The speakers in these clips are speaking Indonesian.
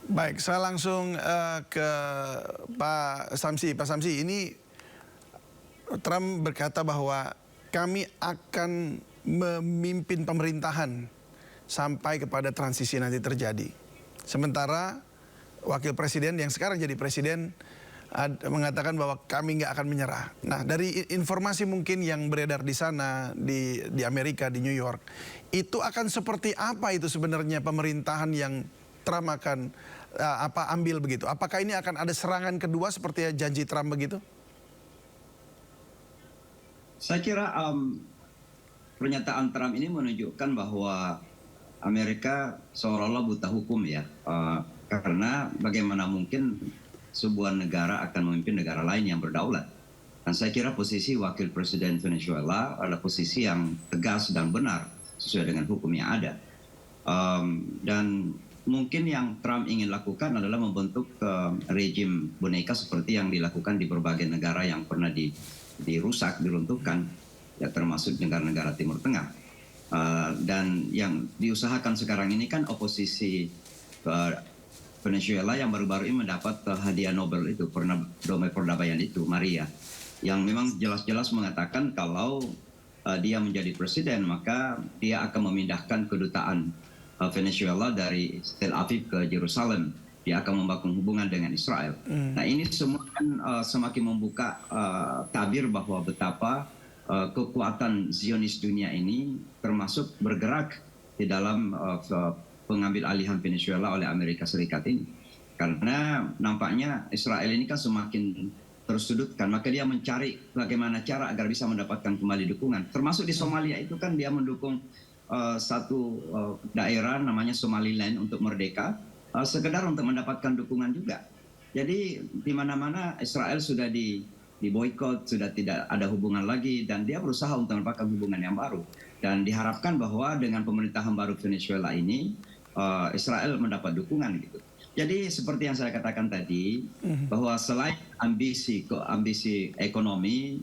Baik, saya langsung ke Pak Samsi. Pak Samsi, ini Trump berkata bahwa kami akan memimpin pemerintahan sampai kepada transisi nanti terjadi. Sementara wakil presiden yang sekarang jadi presiden mengatakan bahwa kami nggak akan menyerah. Nah, dari informasi mungkin yang beredar di sana, di Amerika, di New York, itu akan seperti apa itu sebenarnya pemerintahan yang Trump akan ambil begitu? Apakah ini akan ada serangan kedua seperti janji Trump begitu? Saya kira pernyataan Trump ini menunjukkan bahwa Amerika seolah-olah buta hukum ya, karena bagaimana mungkin sebuah negara akan memimpin negara lain yang berdaulat. Dan saya kira posisi wakil presiden Venezuela adalah posisi yang tegas dan benar sesuai dengan hukum yang ada. Dan mungkin yang Trump ingin lakukan adalah membentuk rejim boneka seperti yang dilakukan di berbagai negara yang pernah dirusak, diruntuhkan, ya termasuk negara-negara Timur Tengah. Dan yang diusahakan sekarang ini kan oposisi Venezuela yang baru-baru ini mendapat hadiah Nobel itu, Nobel perdamaian itu, Maria, yang memang jelas-jelas mengatakan kalau dia menjadi presiden maka dia akan memindahkan kedutaan Venezuela dari Tel Aviv ke Yerusalem. Dia akan membangun hubungan dengan Israel. Nah ini semua kan semakin membuka tabir bahwa betapa kekuatan Zionis dunia ini termasuk bergerak di dalam pengambil alihan Venezuela oleh Amerika Serikat ini. Karena nampaknya Israel ini kan semakin tersudutkan, maka dia mencari bagaimana cara agar bisa mendapatkan kembali dukungan. Termasuk di Somalia itu kan dia mendukung satu daerah namanya Somaliland untuk merdeka, sekedar untuk mendapatkan dukungan juga. Jadi di mana-mana Israel sudah diboikot, sudah tidak ada hubungan lagi, dan dia berusaha untuk mendapatkan hubungan yang baru. Dan diharapkan bahwa dengan pemerintahan baru Venezuela ini, Israel mendapat dukungan gitu. Jadi seperti yang saya katakan tadi, bahwa selain ambisi ekonomi,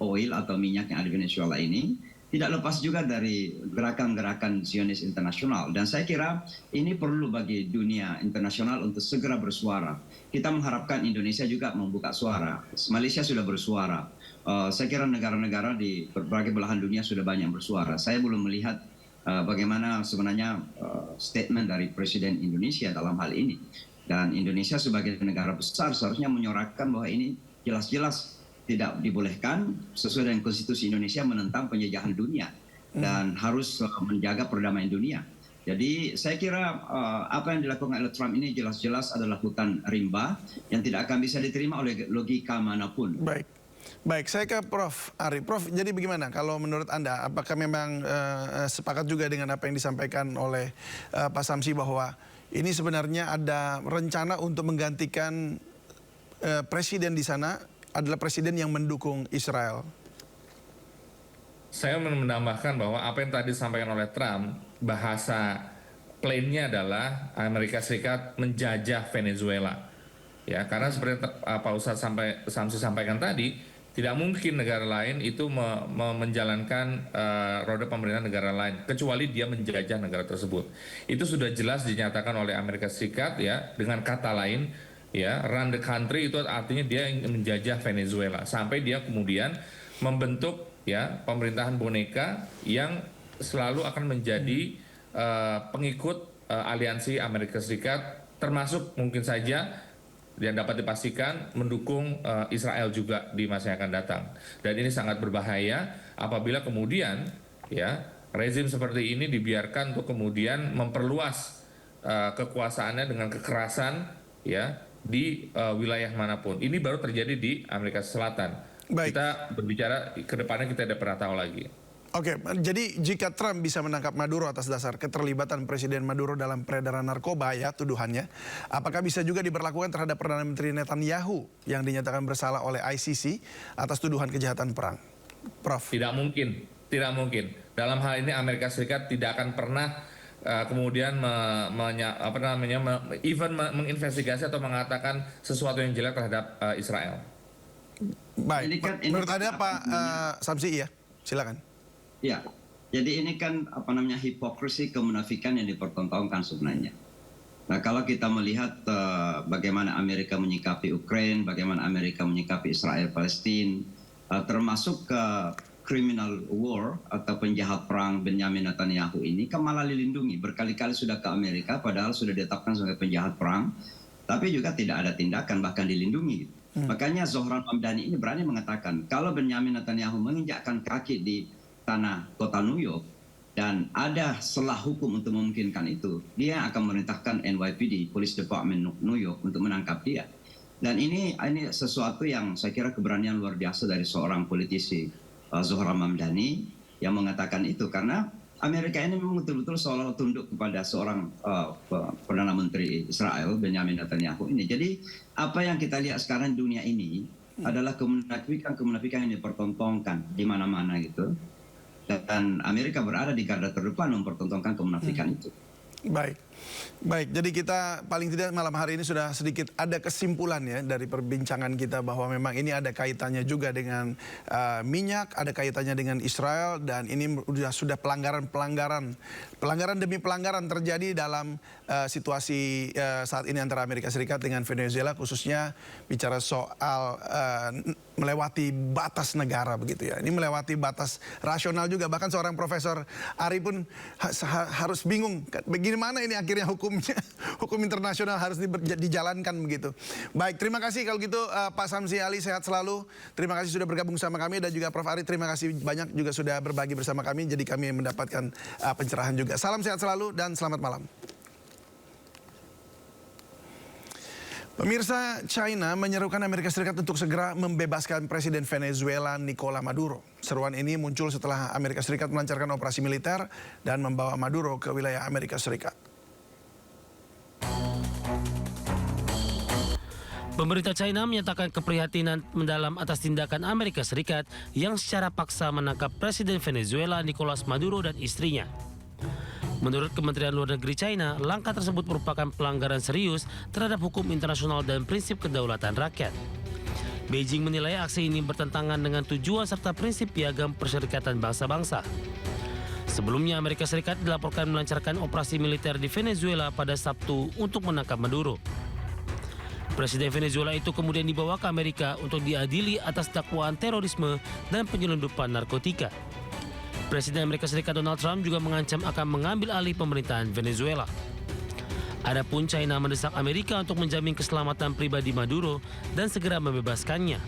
oil atau minyak yang ada di Venezuela ini, tidak lepas juga dari gerakan-gerakan Zionis internasional. Dan saya kira ini perlu bagi dunia internasional untuk segera bersuara. Kita mengharapkan Indonesia juga membuka suara. Malaysia sudah bersuara. Saya kira negara-negara di berbagai belahan dunia sudah banyak bersuara. Saya belum melihat bagaimana sebenarnya statement dari Presiden Indonesia dalam hal ini. Dan Indonesia sebagai negara besar seharusnya menyuarakan bahwa ini jelas-jelas tidak dibolehkan sesuai dengan konstitusi Indonesia menentang penjajahan dunia dan harus menjaga perdamaian dunia. Jadi saya kira apa yang dilakukan oleh Trump ini jelas-jelas adalah hutan rimba yang tidak akan bisa diterima oleh logika manapun. Baik, saya ke Prof. Ari. Prof, jadi bagaimana kalau menurut Anda, apakah memang sepakat juga dengan apa yang disampaikan oleh Pak Samsi bahwa ini sebenarnya ada rencana untuk menggantikan presiden di sana adalah presiden yang mendukung Israel? Saya menambahkan bahwa apa yang tadi disampaikan oleh Trump, bahasa plainnya adalah Amerika Serikat menjajah Venezuela. Ya, karena seperti Pak Ustadz Samsi sampaikan tadi, tidak mungkin negara lain itu menjalankan roda pemerintahan negara lain kecuali dia menjajah negara tersebut. Itu sudah jelas dinyatakan oleh Amerika Serikat ya, dengan kata lain ya, run the country itu artinya dia ingin menjajah Venezuela sampai dia kemudian membentuk ya pemerintahan boneka yang selalu akan menjadi pengikut aliansi Amerika Serikat, termasuk mungkin saja yang dapat dipastikan mendukung Israel juga di masa yang akan datang. Dan ini sangat berbahaya apabila kemudian ya rezim seperti ini dibiarkan untuk kemudian memperluas kekuasaannya dengan kekerasan ya di wilayah manapun. Ini baru terjadi di Amerika Selatan. Baik. Kita berbicara ke depannya kita tidak pernah tahu lagi. Oke, jadi jika Trump bisa menangkap Maduro atas dasar keterlibatan Presiden Maduro dalam peredaran narkoba ya tuduhannya, apakah bisa juga diberlakukan terhadap Perdana Menteri Netanyahu yang dinyatakan bersalah oleh ICC atas tuduhan kejahatan perang? Prof. Tidak mungkin, tidak mungkin. Dalam hal ini Amerika Serikat tidak akan pernah kemudian menginvestigasi atau mengatakan sesuatu yang jelek terhadap Israel. Baik, menurut Anda Pak Samsi ya, silakan. Ya, jadi ini kan hipokrisi, kemunafikan yang dipertontonkan sebenarnya. Nah, kalau kita melihat bagaimana Amerika menyikapi Ukraina, bagaimana Amerika menyikapi Israel Palestina, termasuk ke criminal war atau penjahat perang Benjamin Netanyahu ini kan malah dilindungi. Berkali-kali sudah ke Amerika padahal sudah ditetapkan sebagai penjahat perang, tapi juga tidak ada tindakan, bahkan dilindungi. Makanya Zohran Mamdani ini berani mengatakan kalau Benjamin Netanyahu menginjakkan kaki di tanah kota New York dan ada celah hukum untuk memungkinkan itu, dia akan memerintahkan NYPD, Police Department New York, untuk menangkap dia. Dan ini sesuatu yang saya kira keberanian luar biasa dari seorang politisi Zohran Mamdani yang mengatakan itu, karena Amerika ini memang betul-betul seolah tunduk kepada seorang Perdana Menteri Israel, Benjamin Netanyahu ini. Jadi apa yang kita lihat sekarang di dunia ini adalah kemunafikan yang dipertontonkan di mana-mana gitu. Dan Amerika berada di garda terdepan mempertontonkan kemunafikan itu. Baik. Jadi kita paling tidak malam hari ini sudah sedikit ada kesimpulan ya dari perbincangan kita bahwa memang ini ada kaitannya juga dengan minyak, ada kaitannya dengan Israel, dan ini sudah pelanggaran demi pelanggaran terjadi dalam situasi saat ini antara Amerika Serikat dengan Venezuela, khususnya bicara soal melewati batas negara begitu ya. Ini melewati batas rasional juga, bahkan seorang Profesor Ari pun harus bingung bagaimana ini akhirnya hukum internasional harus dijalankan begitu. Baik, terima kasih kalau gitu Pak Samsi Ali, sehat selalu. Terima kasih sudah bergabung sama kami, dan juga Prof Ari terima kasih banyak juga sudah berbagi bersama kami, jadi kami mendapatkan pencerahan juga. Salam sehat selalu dan selamat malam. Pemirsa, China menyerukan Amerika Serikat untuk segera membebaskan Presiden Venezuela Nicolás Maduro. Seruan ini muncul setelah Amerika Serikat melancarkan operasi militer dan membawa Maduro ke wilayah Amerika Serikat. Pemerintah China menyatakan keprihatinan mendalam atas tindakan Amerika Serikat yang secara paksa menangkap Presiden Venezuela Nicolás Maduro dan istrinya. Menurut Kementerian Luar Negeri China, langkah tersebut merupakan pelanggaran serius terhadap hukum internasional dan prinsip kedaulatan rakyat. Beijing menilai aksi ini bertentangan dengan tujuan serta prinsip piagam Perserikatan Bangsa-Bangsa. Sebelumnya, Amerika Serikat dilaporkan melancarkan operasi militer di Venezuela pada Sabtu untuk menangkap Maduro. Presiden Venezuela itu kemudian dibawa ke Amerika untuk diadili atas dakwaan terorisme dan penyelundupan narkotika. Presiden Amerika Serikat Donald Trump juga mengancam akan mengambil alih pemerintahan Venezuela. Adapun China mendesak Amerika untuk menjamin keselamatan pribadi Maduro dan segera membebaskannya.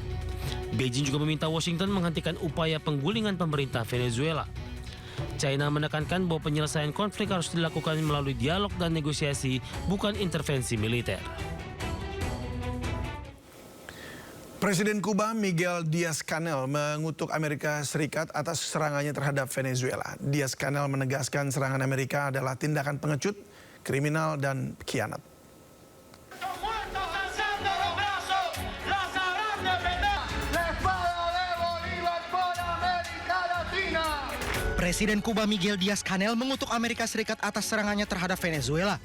Beijing juga meminta Washington menghentikan upaya penggulingan pemerintah Venezuela. China menekankan bahwa penyelesaian konflik harus dilakukan melalui dialog dan negosiasi, bukan intervensi militer. Presiden Kuba Miguel Diaz-Canel mengutuk Amerika Serikat atas serangannya terhadap Venezuela. Diaz-Canel menegaskan serangan Amerika adalah tindakan pengecut, kriminal, dan khianat. Presiden Kuba Miguel Diaz-Canel mengutuk Amerika Serikat atas serangannya terhadap Venezuela.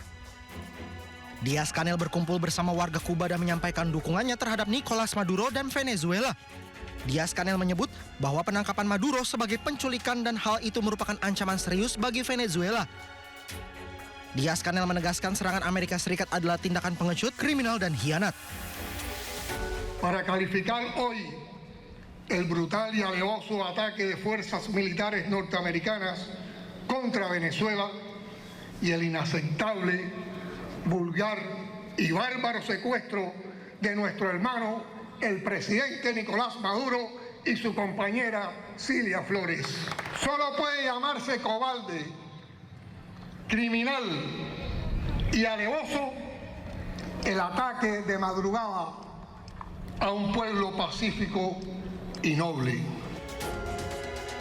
Diaz-Canel berkumpul bersama warga Kuba dan menyampaikan dukungannya terhadap Nicolás Maduro dan Venezuela. Diaz-Canel menyebut bahwa penangkapan Maduro sebagai penculikan dan hal itu merupakan ancaman serius bagi Venezuela. Diaz-Canel menegaskan serangan Amerika Serikat adalah tindakan pengecut, kriminal, dan khianat. Para calificar hoy el brutal y alevoso ataque de fuerzas militares norteamericanas contra Venezuela y el inaceptable, vulgar y bárbaro secuestro de nuestro hermano, el presidente Nicolás Maduro y su compañera Cilia Flores. Solo puede llamarse cobarde, criminal y alevoso el ataque de madrugada a un pueblo pacífico y noble.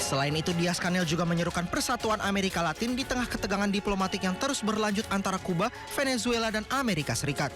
Selain itu, Diaz-Canel juga menyerukan persatuan Amerika Latin di tengah ketegangan diplomatik yang terus berlanjut antara Kuba, Venezuela, dan Amerika Serikat.